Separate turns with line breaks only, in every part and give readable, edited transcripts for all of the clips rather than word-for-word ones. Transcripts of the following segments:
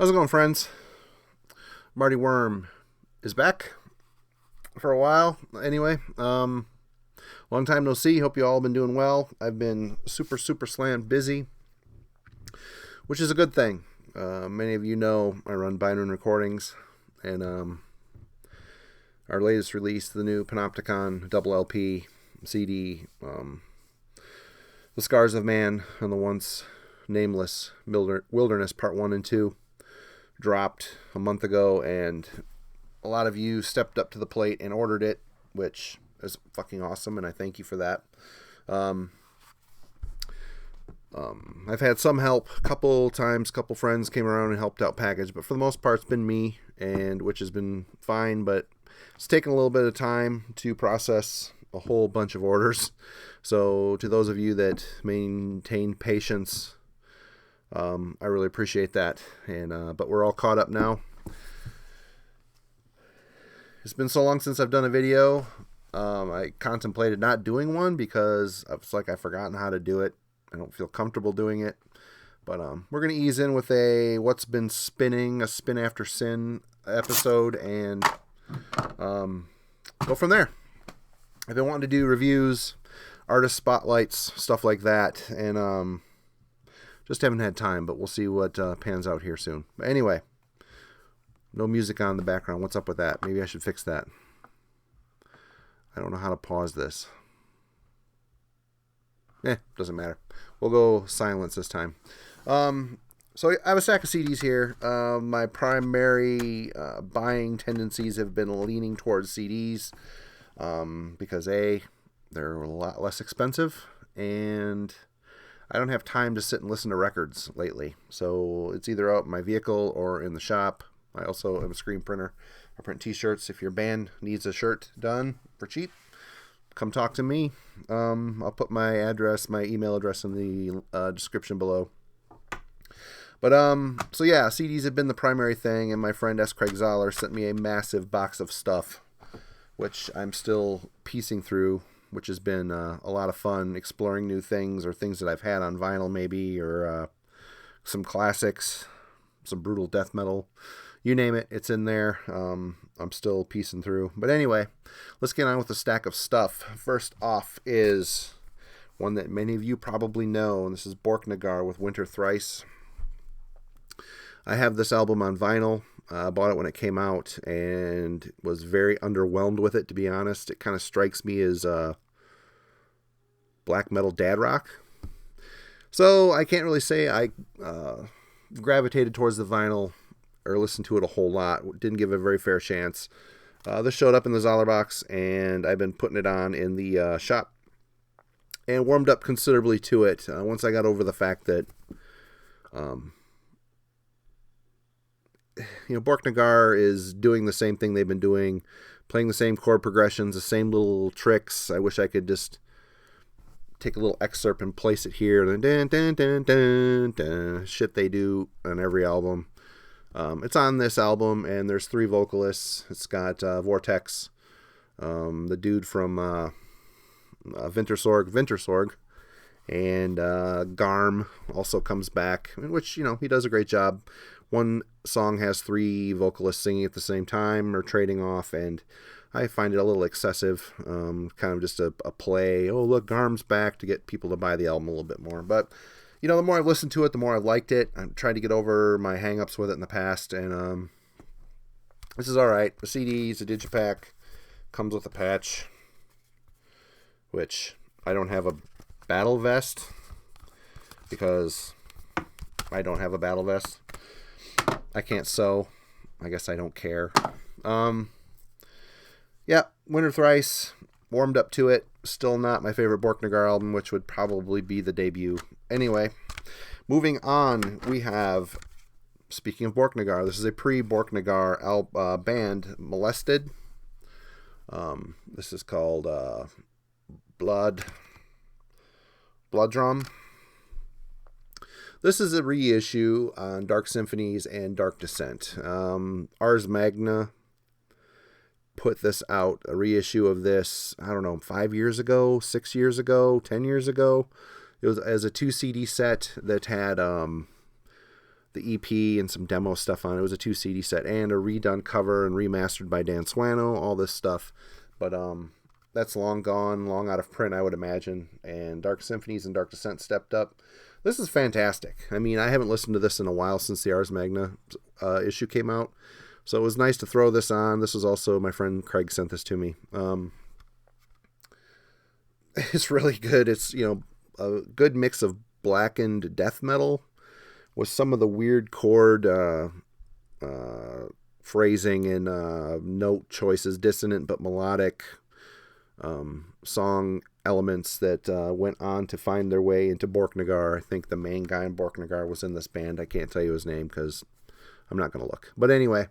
How's it going, friends? Marty Worm is back for a while. Anyway, long time no see. Hope you all been doing well. I've been super slammed busy, which is a good thing. Many of you know I run Bindrune Recordings, and our latest release, the new Panopticon double LP CD, The Scars of Man and the Once Nameless Wilderness Part 1 and 2, dropped a month ago, and a lot of you stepped up to the plate and ordered it, which is fucking awesome, and I thank you for that. I've had some help. Couple friends came around and helped out package, but for the most part it's been me, and which has been fine, but it's taken a little bit of time to process a whole bunch of orders. So to those of you that maintain patience, I really appreciate that. And but we're all caught up now. It's been so long since I've done a video. I contemplated not doing one because it's like I've forgotten how to do it. I don't feel comfortable doing it. But we're going to ease in with a What's Been Spinning, a Spin After Sin episode, and go from there. I've been wanting to do reviews, artist spotlights, stuff like that, and just haven't had time, but we'll see what pans out here soon. But anyway, no music on in the background. What's up with that? Maybe I should fix that. I don't know how to pause this. Doesn't matter. We'll go silence this time. So I have a stack of CDs here. My primary buying tendencies have been leaning towards CDs because A, they're a lot less expensive, and I don't have time to sit and listen to records lately. So it's either out in my vehicle or in the shop. I also am a screen printer. I print t-shirts. If your band needs a shirt done for cheap, come talk to me. I'll put my email address in the description below. But so yeah, CDs have been the primary thing, and my friend S. Craig Zoller sent me a massive box of stuff, which I'm still piecing through, which has been a lot of fun, exploring new things or things that I've had on vinyl maybe, or some classics, some brutal death metal. You name it, it's in there. I'm still piecing through. But anyway, let's get on with the stack of stuff. First off is one that many of you probably know, and this is Bork Naggar with Winter Thrice. I have this album on vinyl. I bought it when it came out and was very underwhelmed with it, to be honest. It kind of strikes me as black metal dad rock. So I can't really say I gravitated towards the vinyl or listened to it a whole lot. Didn't give it a very fair chance. This showed up in the Zoller box, and I've been putting it on in the shop and warmed up considerably to it once I got over the fact that Bork Naggar is doing the same thing they've been doing, playing the same chord progressions, the same little tricks. I wish I could just take a little excerpt and place it here. Dun, dun, dun, dun, dun, shit they do on every album. It's on this album, and there's 3 vocalists. It's got Vortex, the dude from Wintersorg, and Garm also comes back, which, he does a great job. One song has 3 vocalists singing at the same time or trading off, and I find it a little excessive, kind of just a play. Oh, look, Garm's back, to get people to buy the album a little bit more. But, the more I've listened to it, the more I've liked it. I've tried to get over my hang-ups with it in the past, and this is alright. The CD's a digipack, comes with a patch, which I don't have a battle vest, because I don't have a battle vest. I can't sew. I guess I don't care. Yeah, Winter Thrice, warmed up to it. Still not my favorite Bork Naggar album, which would probably be the debut. Anyway, moving on, we have, speaking of Bork Naggar, this is a pre-Bork Naggar band, Molested. This is called Blood Drum. This is a reissue on Dark Symphonies and Dark Descent. Ars Magna put this out, a reissue of this, 5 years ago, 6 years ago, 10 years ago. It was as a 2 CD set that had the EP and some demo stuff on it. It was a 2 CD set and a redone cover and remastered by Dan Swano, all this stuff. But that's long gone, long out of print, I would imagine. And Dark Symphonies and Dark Descent stepped up. This is fantastic. I mean, I haven't listened to this in a while since the Ars Magna issue came out. So it was nice to throw this on. This was also, my friend Craig sent this to me. It's really good. It's, a good mix of blackened death metal with some of the weird chord phrasing and note choices, dissonant but melodic song elements that went on to find their way into Bork Naggar. I think the main guy in Bork Naggar was in this band. I can't tell you his name because I'm not going to look. But anyway,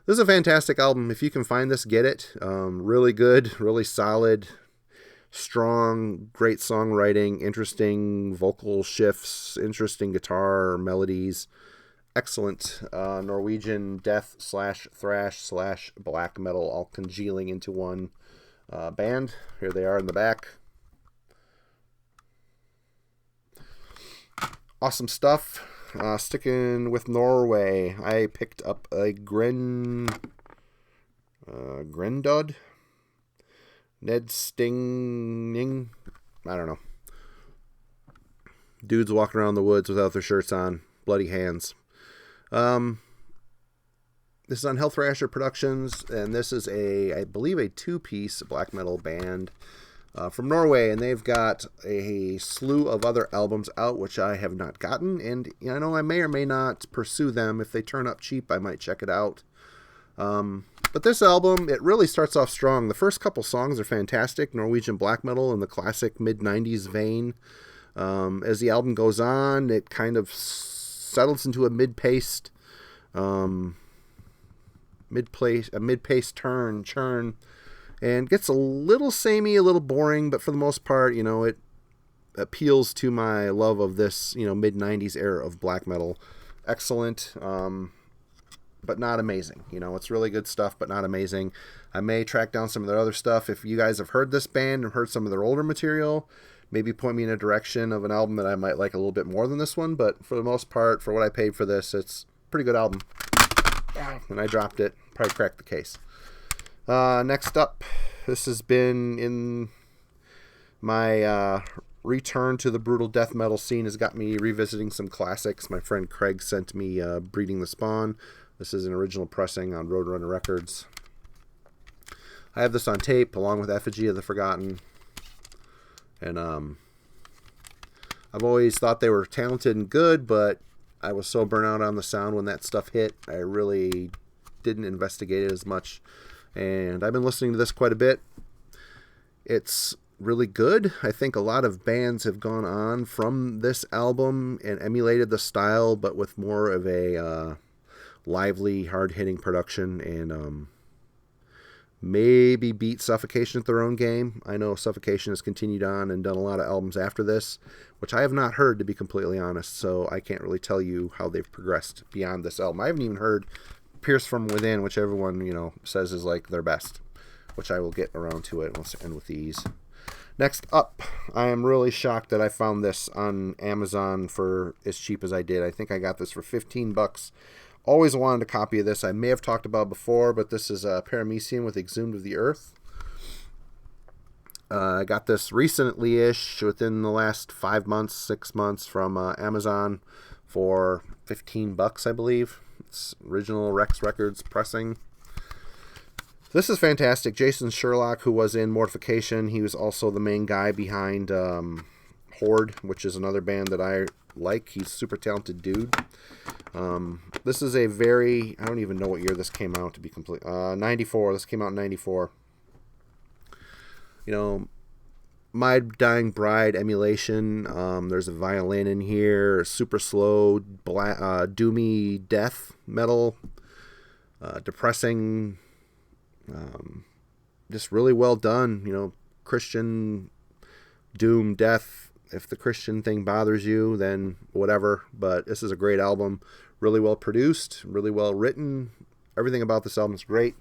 this is a fantastic album. If you can find this, get it. Really good, really solid, strong, great songwriting, interesting vocal shifts, interesting guitar melodies. Excellent Norwegian death / thrash / black metal all congealing into one band. Here they are in the back. Awesome stuff. Sticking with Norway, I picked up a Grin Grindod Ned Stinging. I don't know. Dudes walking around the woods without their shirts on, bloody hands. This is on Hell Thrasher Productions, and this is I believe a 2-piece black metal band from Norway, and they've got a slew of other albums out, which I have not gotten, and I know I may or may not pursue them. If they turn up cheap, I might check it out. But this album, it really starts off strong. The first couple songs are fantastic, Norwegian black metal in the classic mid-90s vein. As the album goes on, it kind of settles into a mid-paced churn, and gets a little samey, a little boring, but for the most part, it appeals to my love of this, mid-90s era of black metal. Excellent, but not amazing. It's really good stuff, but not amazing. I may track down some of their other stuff. If you guys have heard this band and heard some of their older material, maybe point me in a direction of an album that I might like a little bit more than this one, but for the most part, for what I paid for this, it's a pretty good album. And I dropped it. Probably cracked the case. Next up, this has been in my return to the brutal death metal scene, has got me revisiting some classics. My friend Craig sent me Breeding the Spawn. This is an original pressing on Roadrunner Records. I have this on tape along with Effigy of the Forgotten. And I've always thought they were talented and good, but I was so burnt out on the sound when that stuff hit, I really didn't investigate it as much. And I've been listening to this quite a bit. It's really good. I think a lot of bands have gone on from this album and emulated the style, but with more of a lively, hard-hitting production, and maybe beat Suffocation at their own game. I know Suffocation has continued on and done a lot of albums after this, which I have not heard, to be completely honest, so I can't really tell you how they've progressed beyond this album. I haven't even heard Pierce from Within, which everyone, says is like their best, which I will get around to it. Let's end with these. Next up, I am really shocked that I found this on Amazon for as cheap as I did. I think I got this for $15. Always wanted a copy of this. I may have talked about it before, but this is Paramecium with Exhumed of the Earth. I got this recently-ish, within the last 5 months, 6 months, from Amazon for $15, I believe. It's original Rex Records pressing. This is fantastic. Jason Sherlock, who was in Mortification, he was also the main guy behind Horde, which is another band that I like. He's a super talented dude. This is a very, I don't even know what year this came out, to be complete. 94. This came out in 94. My Dying Bride emulation. There's a violin in here. Super slow, doomy death metal. Depressing. Just really well done. Christian doom, death. If the Christian thing bothers you, then whatever. But this is a great album. Really well produced. Really well written. Everything about this album is great.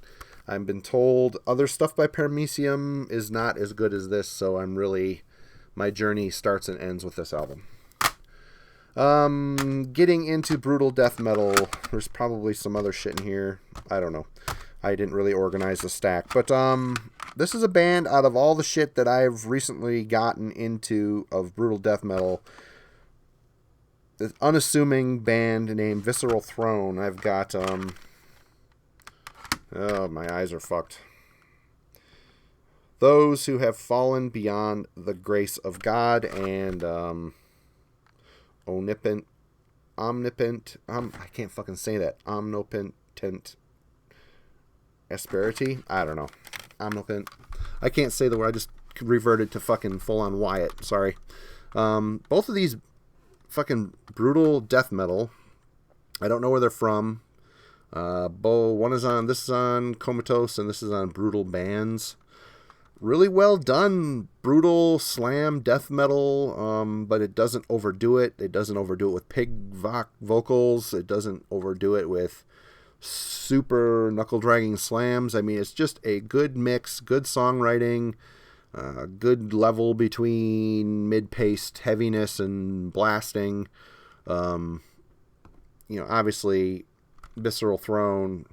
I've been told other stuff by Paramecium is not as good as this, so my journey starts and ends with this album. Getting into brutal death metal. There's probably some other shit in here. I don't know. I didn't really organize the stack. But this is a band out of all the shit that I've recently gotten into of brutal death metal. This unassuming band named Visceral Throne. I've got oh, my eyes are fucked. Those Who Have Fallen Beyond the Grace of God and omnipotent, I can't fucking say that. Omnipotent asperity? I don't know. Omnipotent. I can't say the word. I just reverted to fucking full on Wyatt. Sorry. Both of these fucking brutal death metal. I don't know where they're from. This is on Comatose, and this is on Brutal Bands. Really well done, brutal slam death metal, but it doesn't overdo it. It doesn't overdo it with pig vocals. It doesn't overdo it with super knuckle-dragging slams. I mean, it's just a good mix, good songwriting, good level between mid-paced heaviness and blasting. Obviously, Visceral Throne,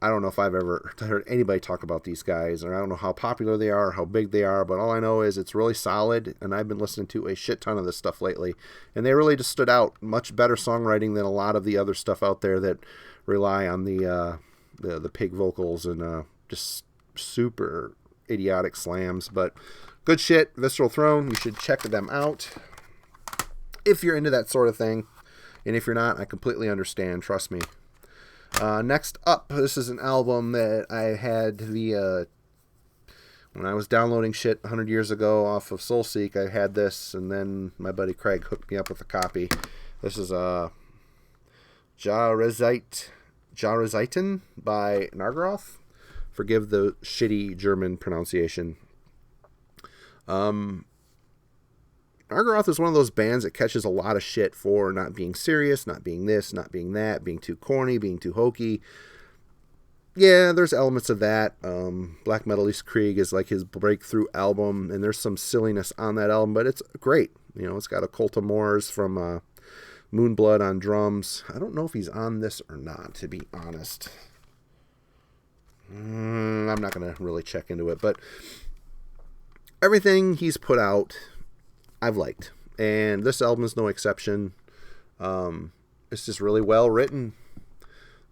I don't know if I've ever heard anybody talk about these guys, or I don't know how popular they are, or how big they are, but all I know is it's really solid, and I've been listening to a shit ton of this stuff lately, and they really just stood out. Much better songwriting than a lot of the other stuff out there that rely on the pig vocals and just super idiotic slams, but good shit. Visceral Throne, you should check them out if you're into that sort of thing, and if you're not, I completely understand, trust me. Next up, this is an album that I had when I was downloading shit 100 years ago off of Soulseek. I had this, and then my buddy Craig hooked me up with a copy. This is Jahrzeiten by Nargoth. Forgive the shitty German pronunciation. Nargoth is one of those bands that catches a lot of shit for not being serious, not being this, not being that, being too corny, being too hokey. Yeah, there's elements of that. Black Metal East Krieg is like his breakthrough album, and there's some silliness on that album, but it's great. It's got a Cult of Moors from Moonblood on drums. I don't know if he's on this or not, to be honest. I'm not going to really check into it, but everything he's put out, I've liked, and this album is no exception. It's just really well written,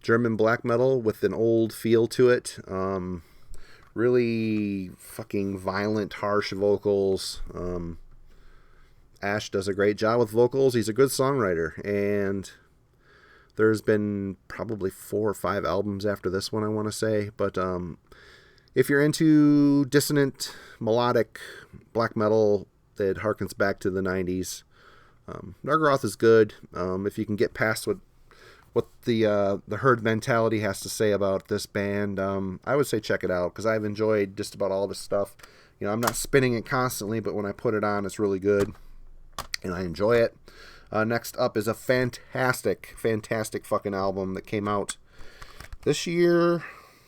German black metal with an old feel to it. Really fucking violent, harsh vocals. Ash does a great job with vocals. He's a good songwriter, and there's been probably 4 or 5 albums after this one, I want to say, but if you're into dissonant, melodic black metal that harkens back to the 90s. Nargoth is good. If you can get past what the herd mentality has to say about this band, I would say check it out, because I've enjoyed just about all this stuff. I'm not spinning it constantly, but when I put it on, it's really good, and I enjoy it. Next up is a fantastic fucking album that came out last year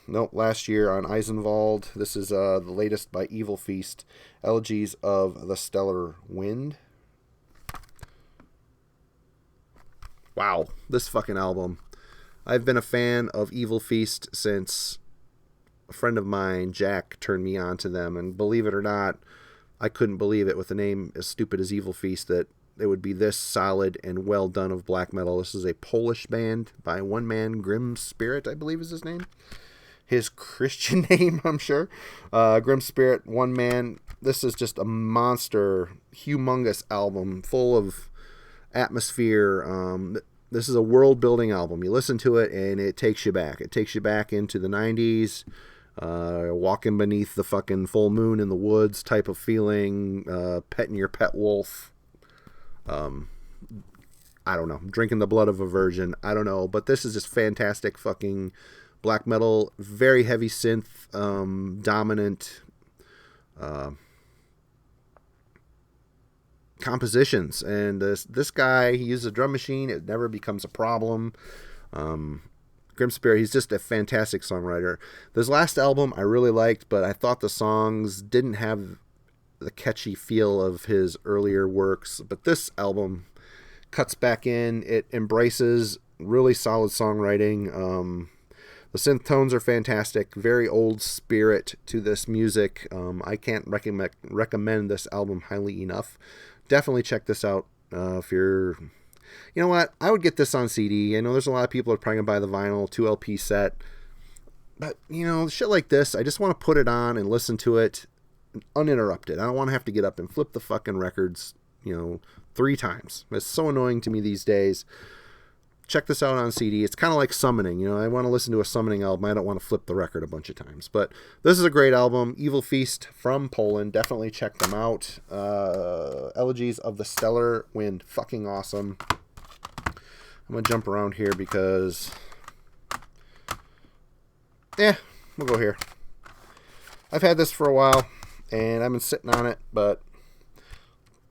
on Eisenwald. This is the latest by Evil Feast, Elegies of the Stellar Wind. Wow, this fucking album. I've been a fan of Evil Feast since a friend of mine, Jack, turned me on to them, and believe it or not, I couldn't believe it with a name as stupid as Evil Feast that it would be this solid and well done of black metal. This is a Polish band by one man, Grim Spirit, I believe is his name. His Christian name, I'm sure. Grim Spirit, one man. This is just a monster, humongous album full of atmosphere. This is a world-building album. You listen to it, and it takes you back. It takes you back into the 90s, walking beneath the fucking full moon in the woods type of feeling, petting your pet wolf. I don't know. Drinking the blood of a virgin. I don't know. But this is just fantastic fucking black metal, very heavy synth, dominant compositions. And this guy, he uses a drum machine. It never becomes a problem. Grim Spirit, he's just a fantastic songwriter. This last album I really liked, but I thought the songs didn't have the catchy feel of his earlier works. But this album cuts back in. It embraces really solid songwriting. The synth tones are fantastic. Very old spirit to this music. I can't recommend this album highly enough. Definitely check this out if you're... You know what? I would get this on CD. I know there's a lot of people that are probably going to buy the vinyl 2 LP set. But, you know, shit like this, I just want to put it on and listen to it uninterrupted. I don't want to have to get up and flip the fucking records, 3 times. It's so annoying to me these days. Check this out on CD. It's kind of like Summoning. I want to listen to a Summoning album. I don't want to flip the record a bunch of times. But this is a great album. Evil Feast from Poland. Definitely check them out. Elegies of the Stellar Wind. Fucking awesome. I'm going to jump around here because... we'll go here. I've had this for a while, and I've been sitting on it, but...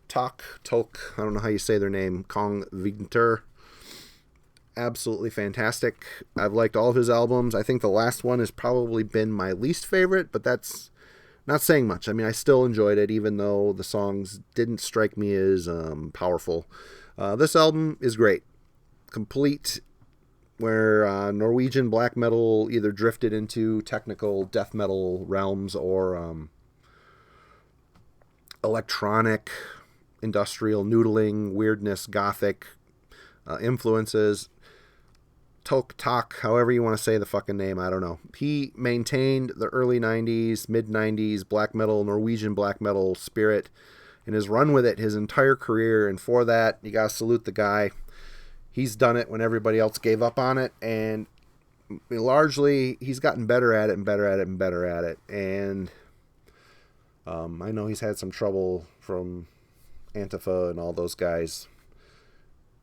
Tok Tok, I don't know how you say their name. Kong Vinter. Absolutely fantastic. I've liked all of his albums. I think the last one has probably been my least favorite, but that's not saying much. I mean, I still enjoyed it, even though the songs didn't strike me as powerful. This album is great. Complete, where Norwegian black metal either drifted into technical death metal realms or electronic, industrial, noodling, weirdness, gothic influences. Tok Tok, however you want to say the fucking name, I don't know. He maintained the early 90s, mid 90s black metal, Norwegian black metal spirit and has run with it his entire career. And for that, you got to salute the guy. He's done it when everybody else gave up on it. And largely, he's gotten better at it and better at it and better at it. And I know he's had some trouble from Antifa and all those guys,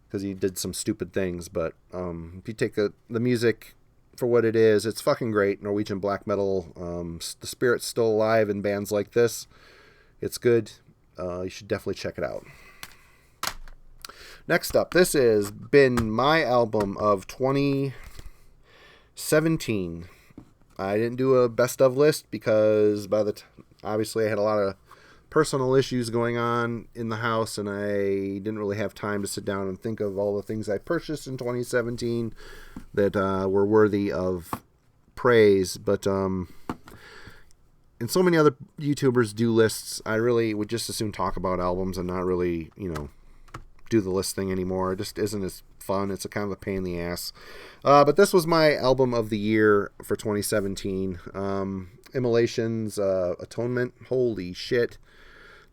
because he did some stupid things. But if you take the music for what it is, it's fucking great. Norwegian black metal. The spirit's still alive in bands like this. It's good. You should definitely check it out. Next up, this has been my album of 2017. I didn't do a best of list because obviously I had a lot of personal issues going on in the house, and I didn't really have time to sit down and think of all the things I purchased in 2017 that were worthy of praise. But and so many other YouTubers do lists, I really would just as soon talk about albums and not really, do the list thing anymore. It just isn't as fun. It's a kind of a pain in the ass. But this was my album of the year for 2017. Immolation's Atonement. Holy shit.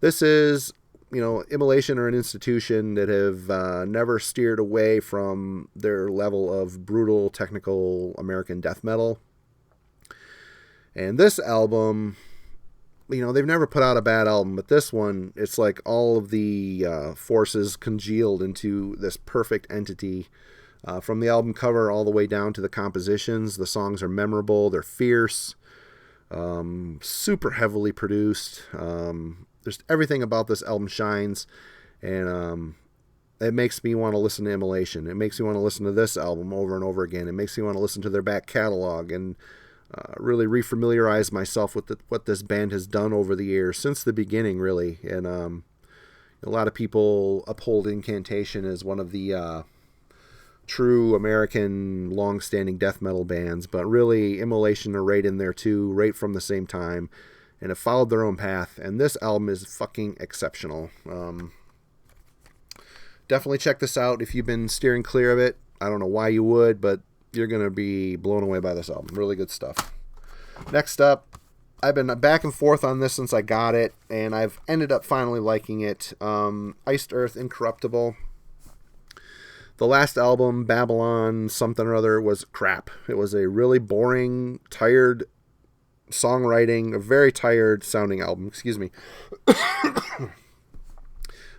This is, Immolation are an institution that have never steered away from their level of brutal, technical American death metal. And this album, they've never put out a bad album, but this one, it's like all of the forces congealed into this perfect entity. From the album cover all the way down to the compositions, the songs are memorable, they're fierce, super heavily produced. There's everything about this album shines, and it makes me want to listen to Immolation. It makes me want to listen to this album over and over again. It makes me want to listen to their back catalog and really refamiliarize myself with what this band has done over the years, since the beginning, really. And a lot of people uphold Incantation as one of the true American long-standing death metal bands, but really Immolation are right in there too, right from the same time, and have followed their own path. And this album is fucking exceptional. Definitely check this out if you've been steering clear of it. I don't know why you would, but you're going to be blown away by this album. Really good stuff. Next up, I've been back and forth on this since I got it, and I've ended up finally liking it. Iced Earth Incorruptible. The last album, Babylon something or other, was crap. It was a really boring, tired songwriting, a very tired sounding album. Excuse me.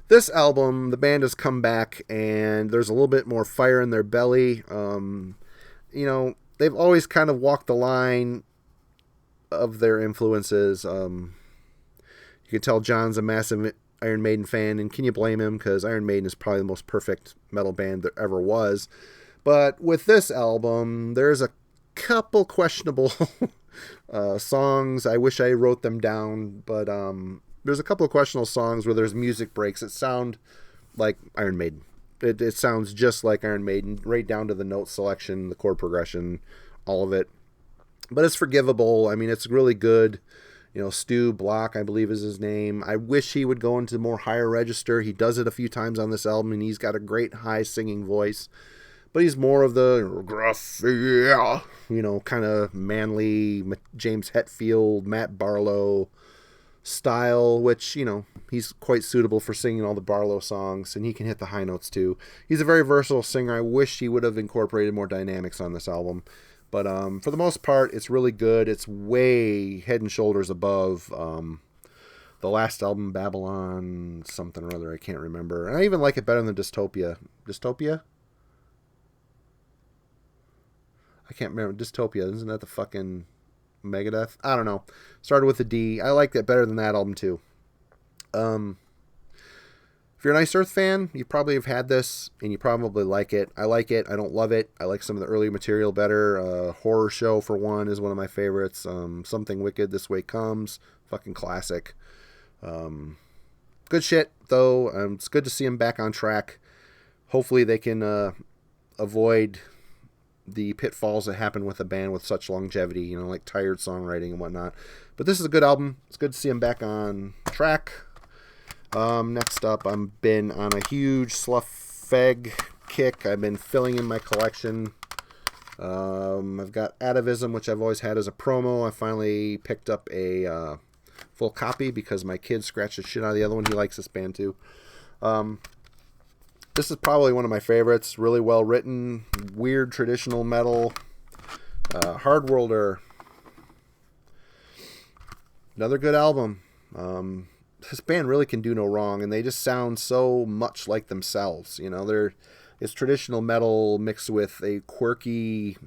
This album, the band has come back, and there's a little bit more fire in their belly. They've always kind of walked the line of their influences. You can tell John's a massive Iron Maiden fan, and can you blame him? Because Iron Maiden is probably the most perfect metal band there ever was. But with this album, there's a couple questionable songs. I wish I wrote them down, but there's a couple of questionable songs where there's music breaks that sound like Iron Maiden. It sounds just like Iron Maiden, right down to the note selection, the chord progression, all of it. But it's forgivable. I mean, it's really good. You know, Stu Block, I believe is his name. I wish he would go into more higher register. He does it a few times on this album, and he's got a great high singing voice. But he's more of the gruff, you know, kind of manly James Hetfield, Matt Barlow style, which, you know, he's quite suitable for singing all the Barlow songs, and he can hit the high notes too. He's a very versatile singer. I wish he would have incorporated more dynamics on this album. But for the most part, it's really good. It's way head and shoulders above the last album, Babylon something or other. I can't remember. And I even like it better than Dystopia. Dystopia? I can't remember. Dystopia. Isn't that the fucking Megadeth? I don't know. Started with a D. I like that better than that album too. If you're an Ice Earth fan, you probably have had this, and you probably like it. I like it. I don't love it. I like some of the earlier material better. Horror Show, for one, is one of my favorites. Something Wicked, This Way Comes. Fucking classic. Good shit, though. It's good to see him back on track. Hopefully they can avoid the pitfalls that happen with a band with such longevity, you know, like tired songwriting and whatnot. But this is a good album. It's good to see him back on track. Next up, I've been on a huge Sluffeg kick. I've been filling in my collection. I've got Atavism, which I've always had as a promo. I finally picked up a full copy because my kid scratched the shit out of the other one. He likes this band too. This is probably one of my favorites. Really well written, weird traditional metal. Hardworlder. Another good album. This band really can do no wrong, and they just sound so much like themselves. You know, it's traditional metal mixed with a quirky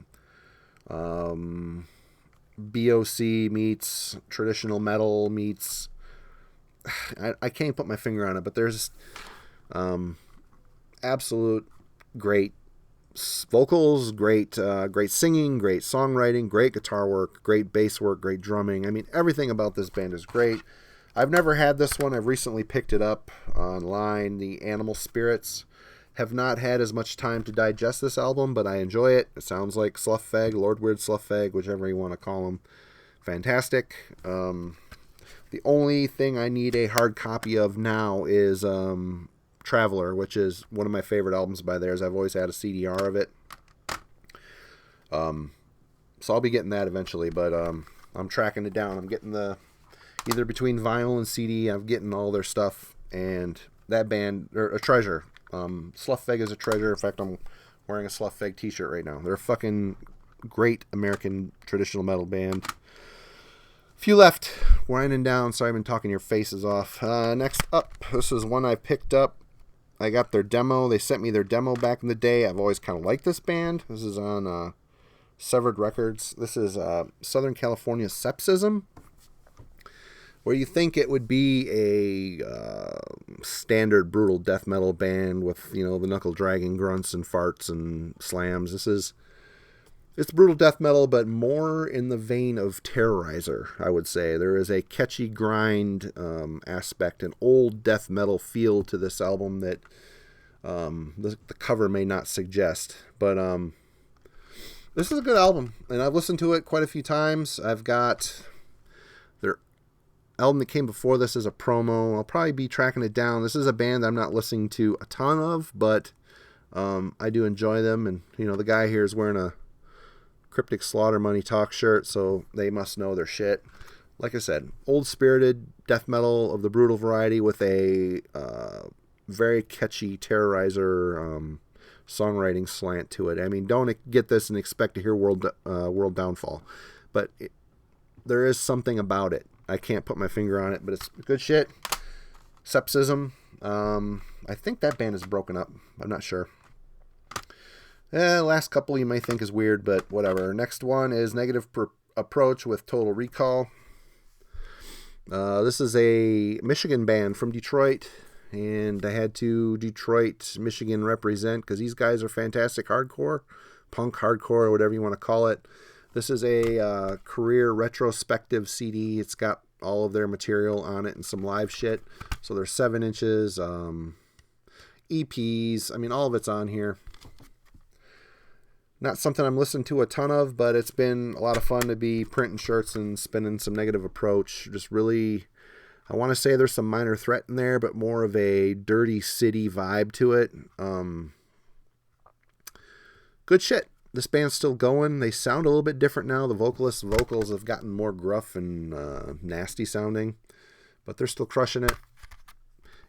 BOC meets traditional metal meets. I can't put my finger on it, but there's absolute great vocals, great singing, great songwriting, great guitar work, great bass work, great drumming. I mean, everything about this band is great. I've never had this one. I've recently picked it up online. The Animal Spirits. Have not had as much time to digest this album, but I enjoy it. It sounds like Sluffeg, Lord Weird Sluffeg, whichever you want to call them. Fantastic. The only thing I need a hard copy of now is Traveler, which is one of my favorite albums by theirs. I've always had a CDR of it. So I'll be getting that eventually, but I'm tracking it down. I'm getting either between vinyl and CD, I'm getting all their stuff, and that band, they're a treasure. Sluffeg is a treasure. In fact, I'm wearing a Sluffeg t-shirt right now. They're a fucking great American traditional metal band. Few left, winding down. Sorry, I've been talking your faces off. Next up, this is one I picked up. I got their demo. They sent me their demo back in the day. I've always kind of liked this band. This is on Severed Records. This is Southern California Sepsism, where you think it would be a standard brutal death metal band with, you know, the knuckle dragging grunts and farts and slams. It's brutal death metal, but more in the vein of Terrorizer, I would say. There is a catchy grind aspect, an old death metal feel to this album that the cover may not suggest. But this is a good album, and I've listened to it quite a few times. I've got their album that came before this as a promo. I'll probably be tracking it down. This is a band I'm not listening to a ton of, but I do enjoy them. And, you know, the guy here is wearing a Cryptic Slaughter Money Talk shirt, so they must know their shit. Like I said, old spirited death metal of the brutal variety with a very catchy Terrorizer songwriting slant to it. I mean, don't get this and expect to hear World Downfall, but there is something about it. I can't put my finger on it, but it's good shit. Sepsism. I think that band is broken up. I'm not sure. Last couple you may think is weird, but whatever. Next one is Negative Approach with Total Recall. This is a Michigan band from Detroit, and I had to Detroit, Michigan represent because these guys are fantastic hardcore, punk hardcore, or whatever you want to call it. This is a career retrospective CD. It's got all of their material on it and some live shit. So there's 7 inches, EPs. I mean, all of it's on here. Not something I'm listening to a ton of, but it's been a lot of fun to be printing shirts and spinning some Negative Approach. Just really, I want to say there's some Minor Threat in there, but more of a Dirty City vibe to it. Good shit. This band's still going. They sound a little bit different now. The vocalists' vocals have gotten more gruff and nasty sounding, but they're still crushing it.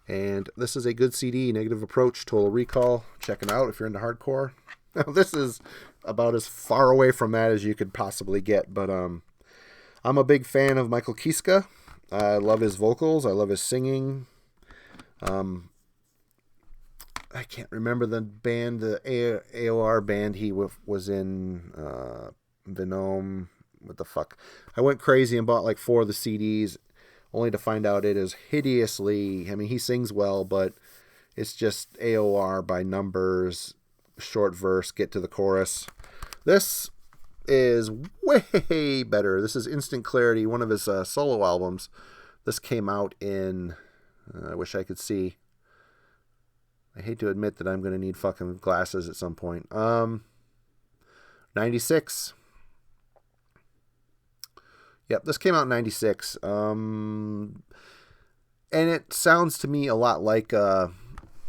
And this is a good CD, Negative Approach, Total Recall. Check it out if you're into hardcore. Now, this is about as far away from that as you could possibly get, but I'm a big fan of Michael Kiske. I love his vocals. I love his singing. I can't remember the band, the AOR band he was in, Venom. What the fuck? I went crazy and bought like 4 of the CDs, only to find out it is hideously, I mean, he sings well, but it's just AOR by numbers, short verse, get to the chorus. This is way better. This is Instant Clarity, one of his solo albums. This came out in, I wish I could see. I hate to admit that I'm going to need fucking glasses at some point. 96. Yep, this came out in 96. And it sounds to me a lot like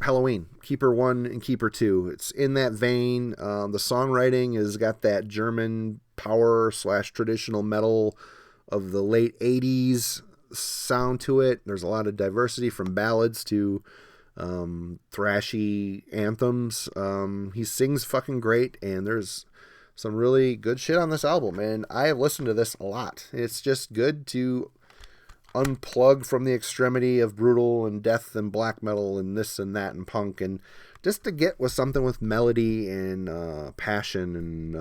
Halloween, Keeper 1 and Keeper 2. It's in that vein. The songwriting has got that German power / traditional metal of the late 80s sound to it. There's a lot of diversity from ballads to thrashy anthems. He sings fucking great, and there's some really good shit on this album, and I have listened to this a lot. It's just good to unplug from the extremity of brutal and death and black metal and this and that and punk, and just to get with something with melody and passion and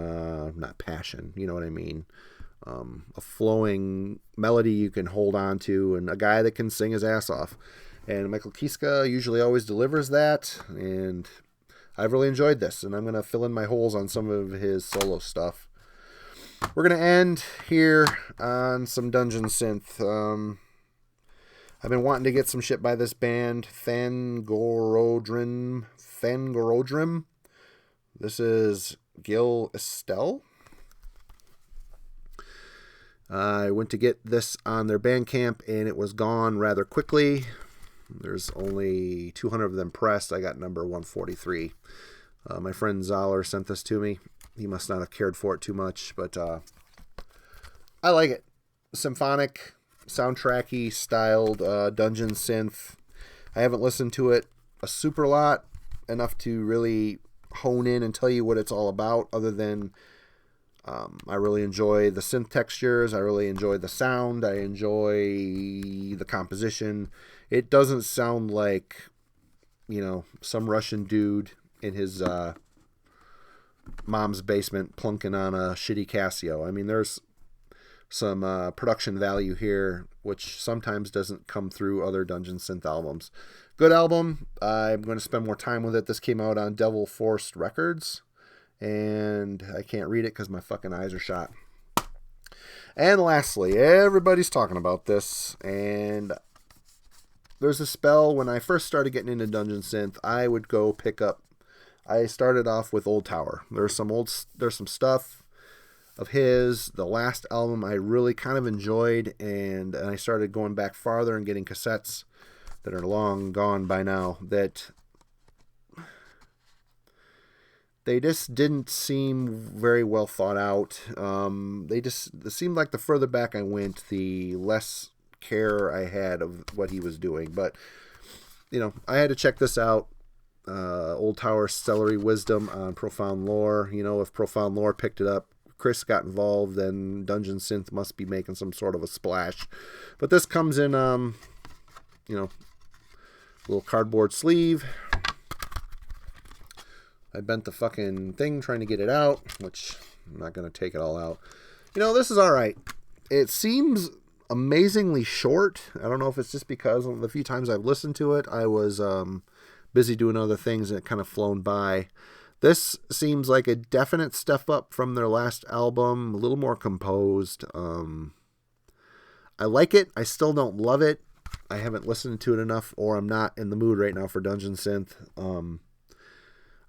not passion, you know what I mean, a flowing melody you can hold on to, and a guy that can sing his ass off. And Michael Kiske usually always delivers that, and I've really enjoyed this, and I'm going to fill in my holes on some of his solo stuff. We're going to end here on some Dungeon Synth. I've been wanting to get some shit by this band, Fangorodrim. This is Gil Estelle. I went to get this on their Bandcamp, and it was gone rather quickly. There's only 200 of them pressed. I got number 143. My friend Zoller sent this to me. He must not have cared for it too much, but I like it. Symphonic, soundtracky styled dungeon synth. I haven't listened to it a super lot, enough to really hone in and tell you what it's all about, other than I really enjoy the synth textures. I really enjoy the sound. I enjoy the composition. It doesn't sound like, some Russian dude in his mom's basement plunking on a shitty Casio. I mean, there's some production value here, which sometimes doesn't come through other Dungeon Synth albums. Good album. I'm going to spend more time with it. This came out on Devil Force Records, and I can't read it because my fucking eyes are shot. And lastly, everybody's talking about this, and there's a spell when I first started getting into Dungeon Synth, I would go pick up. I started off with Old Tower. There's some stuff of his. The last album I really kind of enjoyed, and I started going back farther and getting cassettes that are long gone by now, that they just didn't seem very well thought out. It seemed like the further back I went, the less care I had of what he was doing. But, I had to check this out. Old Tower Celery Wisdom on Profound Lore. If Profound Lore picked it up, Chris got involved, then Dungeon Synth must be making some sort of a splash. But this comes in, little cardboard sleeve. I bent the fucking thing trying to get it out, which I'm not going to take it all out. This is all right. It seems amazingly short. I don't know if it's just because the few times I've listened to it, I was busy doing other things and it kind of flown by. This seems like a definite step up from their last album, a little more composed. I like it. I still don't love it. I haven't listened to it enough, or I'm not in the mood right now for Dungeon Synth.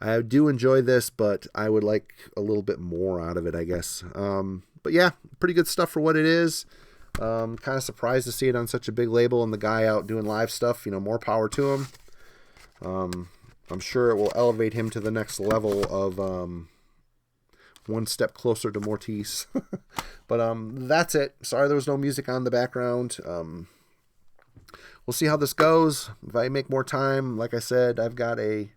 I do enjoy this, but I would like a little bit more out of it, I guess. But yeah, pretty good stuff for what it is. Kind of surprised to see it on such a big label, and the guy out doing live stuff. More power to him. I'm sure it will elevate him to the next level of one step closer to Mortis. But that's it. Sorry there was no music on the background. We'll see how this goes. If I make more time, like I said, I've got a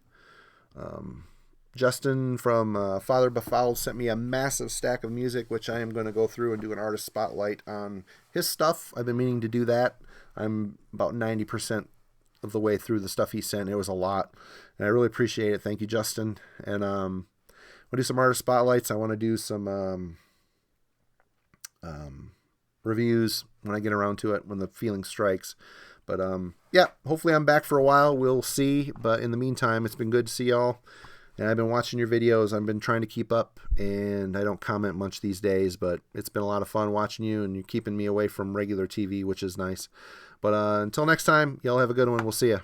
Justin from Father Befouled sent me a massive stack of music, which I am going to go through and do an artist spotlight on his stuff. I've been meaning to do that. I'm about 90% of the way through the stuff he sent. It was a lot, and I really appreciate it. Thank you, Justin. And we'll do some artist spotlights. I want to do some reviews when I get around to it, when the feeling strikes. But yeah, hopefully I'm back for a while. We'll see. But in the meantime, it's been good to see y'all. And I've been watching your videos. I've been trying to keep up, and I don't comment much these days, but it's been a lot of fun watching you, and you're keeping me away from regular TV, which is nice. But until next time, y'all have a good one. We'll see ya.